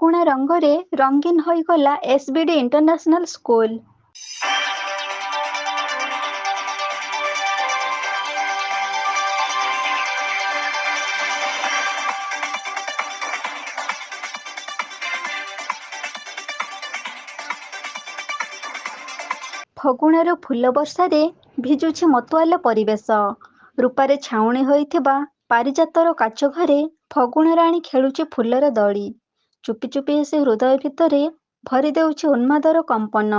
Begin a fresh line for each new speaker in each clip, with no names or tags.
ଫଗୁଣା ରଙ୍ଗରେ ରଙ୍ଗୀନ ହୋଇଗଲା ଏସବିଡି ଇଣ୍ଟରନ୍ୟାସନାଲ ସ୍କୁଲ। ଫଗୁଣାର ଫୁଲ ବର୍ଷାରେ ଭିଜୁଛି ମତୁଆଲା ପରିବେଶ। ରୂପାରେ ଛାଉଣି ହୋଇଥିବା ପାରିଜାତର କାଚ ଘରେ ଫଗୁଣ ରାଣୀ ଖେଳୁଛି ଫୁଲର ଦଳି। ଚୁପି ଚୁପି ସେ ହୃଦୟ ଭିତରେ ଭରି ଦେଉଛି ଉନ୍ମାଦର କମ୍ପନ।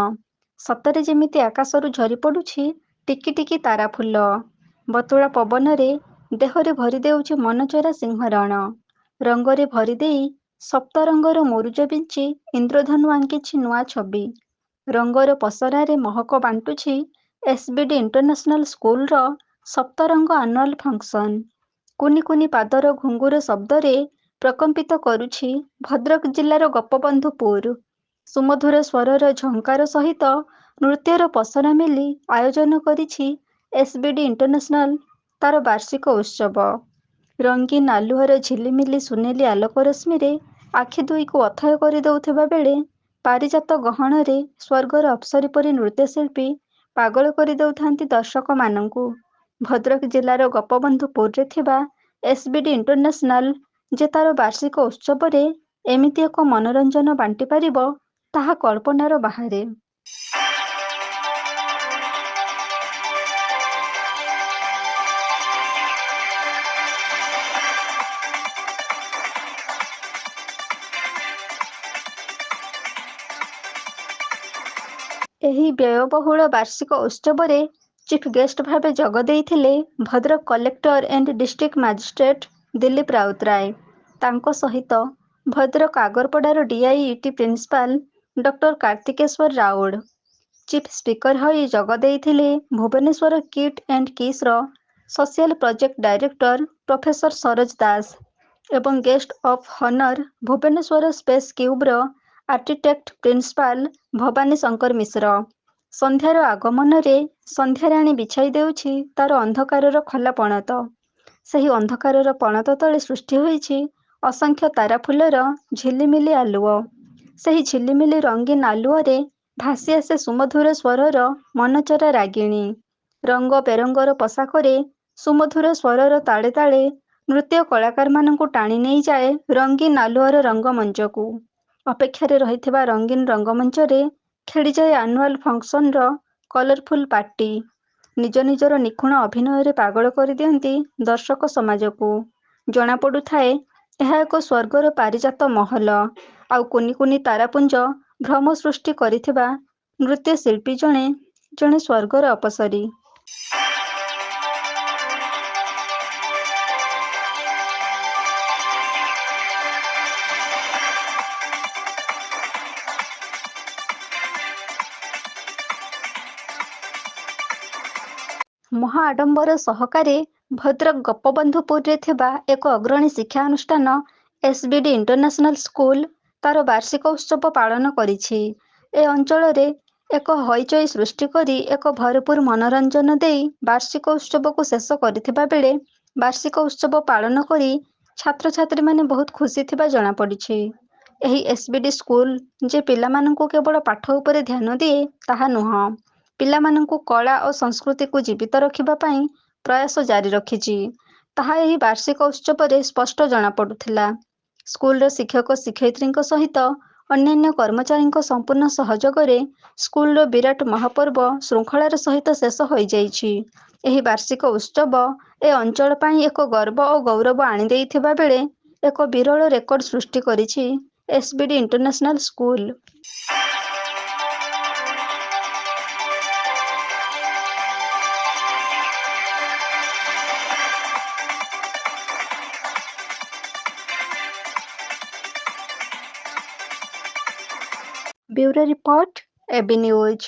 ସତରେ ଯେମିତି ଆକାଶରୁ ଝରି ପଡୁଛି ଟିକି ଟିକି ତାରା ଫୁଲ। ବତୁଳା ପବନରେ ଦେହରେ ଭରି ଦେଉଛି ମନଚରା ସିଂହରଣ। ରଙ୍ଗରେ ଭରି ଦେଇ ସପ୍ତରଙ୍ଗର ମୁରୁଜ ବିଞ୍ଚି ଇନ୍ଦ୍ରଧନୁ ଆଙ୍କିଛି ନୂଆ ଛବି। ରଙ୍ଗର ପସରାରେ ମହକ ବାଣ୍ଟୁଛି ଏସବିଡି ଇଣ୍ଟରନ୍ୟାସନାଲ ସ୍କୁଲର ସପ୍ତରଙ୍ଗ ଆନୁଆଲ ଫଙ୍କସନ। କୁନି କୁନି ପାଦର ଘୁଙ୍ଗୁର ଶବ୍ଦରେ ପ୍ରକମ୍ପିତ କରୁଛି ଭଦ୍ରକ ଜିଲ୍ଲାର ଗୋପବନ୍ଧୁପୁର। ସୁମଧୁର ସ୍ୱରର ଝଙ୍କାର ସହିତ ନୃତ୍ୟର ପସରା ମେଲି ଆୟୋଜନ କରିଛି ଏସବିଡି ଇଣ୍ଟରନ୍ୟାସନାଲ ତାର ବାର୍ଷିକ ଉତ୍ସବ। ରଙ୍ଗୀନ ଆଲୁଅର ଝିଲିମିଲି ସୁନେଲି ଆଲୋକ ରଶ୍ମିରେ ଆଖି ଦୁଇକୁ ଅଥୟ କରିଦେଉଥିବା ବେଳେ ପାରିଜାତ ଗହଣରେ ସ୍ୱର୍ଗର ଅପ୍ସରୀ ପରି ନୃତ୍ୟଶିଳ୍ପୀ ପାଗଳ କରିଦେଉଥାନ୍ତି ଦର୍ଶକମାନଙ୍କୁ। ଭଦ୍ରକ ଜିଲ୍ଲାର ଗୋପବନ୍ଧୁପୁରରେ ଥିବା ଏସବିଡି ଇଣ୍ଟରନ୍ୟାସନାଲ ଯେ ତାର ବାର୍ଷିକ ଉତ୍ସବରେ ଏମିତି ଏକ ମନୋରଞ୍ଜନ ବାଣ୍ଟି ପାରିବ ତାହା କଳ୍ପନାର ବାହାରେ। ଏହି ବ୍ୟୟବହୁଳ ବାର୍ଷିକ ଉତ୍ସବରେ ଚିଫ୍ ଗେଷ୍ଟ ଭାବେ ଯୋଗ ଦେଇଥିଲେ Bhadrak collector and district magistrate Dillip Routray. ତାଙ୍କ ସହିତ ଭଦ୍ରକ ଆଗରପଡ଼ାର DIET principal doctor Kartikeswar Raul. Chief speaker ହୋଇ ଯୋଗ ଦେଇଥିଲେ ଭୁବନେଶ୍ୱର କିଟ୍ ଏଣ୍ଡ କିସ୍ର social project director professor Saroj Das ଏବଂ guest of honour Bhubaneswar space କ୍ୟୁବ୍ର ଆର୍କିଟେକ୍ଟ ପ୍ରିନ୍ସିପାଲ ଭବାନୀ ଶଙ୍କର ମିଶ୍ର। ସନ୍ଧ୍ୟାର ଆଗମନରେ ସନ୍ଧ୍ୟାରାଣୀ ବିଛାଇ ଦେଉଛି ତାର ଅନ୍ଧକାରର ଖୋଲା ପଣତ। ସେହି ଅନ୍ଧକାରର ପଣତ ତଳେ ସୃଷ୍ଟି ହୋଇଛି ଅସଂଖ୍ୟ ତାରା ଫୁଲର ଝିଲିମିଲି ଆଲୁଅ। ସେହି ଝିଲିମିଲି ରଙ୍ଗୀନ ଆଲୁଅରେ ଭାସି ଆସେ ସୁମଧୁର ସ୍ୱରର ମନଚରା ରାଗିଣୀ। ରଙ୍ଗ ବେରଙ୍ଗର ପୋଷାକରେ ସୁମଧୁର ସ୍ୱରର ତାଳେ ତାଳେ ନୃତ୍ୟ କଳାକାରମାନଙ୍କୁ ଟାଣି ନେଇଯାଏ ରଙ୍ଗୀନ ଆଲୁଅର ରଙ୍ଗମଞ୍ଚକୁ। ଅପେକ୍ଷାରେ ରହିଥିବା ରଙ୍ଗୀନ ରଙ୍ଗମଞ୍ଚରେ ଖେଳିଯାଏ ଆନୁଆଲ ଫଙ୍କସନର କଲରଫୁଲ ପାର୍ଟି। ନିଜ ନିଜର ନିଖୁଣ ଅଭିନୟରେ ପାଗଳ କରିଦିଅନ୍ତି ଦର୍ଶକ ସମାଜକୁ। ଜଣାପଡୁଥାଏ ଏହା ଏକ ସ୍ୱର୍ଗର ପାରିଜାତ ମହଲ। ଆଉ କୁନି କୁନି ତାରାପୁଞ୍ଜ ଭ୍ରମ ସୃଷ୍ଟି କରିଥିବା ନୃତ୍ୟଶିଳ୍ପୀ ଜଣେ ସ୍ୱର୍ଗର ଅପସରୀ। ମହା ଆଡମ୍ବର ସହକାରେ ଭଦ୍ରକ ଗୋପବନ୍ଧୁପୁରରେ ଥିବା ଏକ ଅଗ୍ରଣୀ ଶିକ୍ଷାନୁଷ୍ଠାନ ଏସବିଡି ଇଣ୍ଟରନ୍ୟାସନାଲ ସ୍କୁଲ ତାର ବାର୍ଷିକ ଉତ୍ସବ ପାଳନ କରିଛି। ଏ ଅଞ୍ଚଳରେ ଏକ ହଇଚଇ ସୃଷ୍ଟି କରି ଏକ ଭରପୁର ମନୋରଞ୍ଜନ ଦେଇ ବାର୍ଷିକ ଉତ୍ସବକୁ ଶେଷ କରିଥିବା ବେଳେ ବାର୍ଷିକ ଉତ୍ସବ ପାଳନ କରି ଛାତ୍ରଛାତ୍ରୀମାନେ ବହୁତ ଖୁସି ଥିବା ଜଣାପଡ଼ିଛି। ଏହି ଏସବିଡି ସ୍କୁଲ ଯେ ପିଲାମାନଙ୍କୁ କେବଳ ପାଠ ଉପରେ ଧ୍ୟାନ ଦିଏ ତାହା ନୁହଁ, ପିଲାମାନଙ୍କୁ କଳା ଓ ସଂସ୍କୃତିକୁ ଜୀବିତ ରଖିବା ପାଇଁ ପ୍ରୟାସ ଜାରି ରଖିଛି ତାହା ଏହି ବାର୍ଷିକ ଉତ୍ସବରେ ସ୍ପଷ୍ଟ ଜଣାପଡୁଥିଲା। ସ୍କୁଲର ଶିକ୍ଷକ ଶିକ୍ଷୟିତ୍ରୀଙ୍କ ସହିତ ଅନ୍ୟାନ୍ୟ କର୍ମଚାରୀଙ୍କ ସମ୍ପୂର୍ଣ୍ଣ ସହଯୋଗରେ ସ୍କୁଲର ବିରାଟ ମହାପର୍ବ ଶୃଙ୍ଖଳାର ସହିତ ଶେଷ ହୋଇଯାଇଛି। ଏହି ବାର୍ଷିକ ଉତ୍ସବ ଏ ଅଞ୍ଚଳ ପାଇଁ ଏକ ଗର୍ବ ଓ ଗୌରବ ଆଣିଦେଇଥିବା ବେଳେ ଏକ ବିରଳ ରେକର୍ଡ ସୃଷ୍ଟି କରିଛି SBD international school. Bureau report AB news.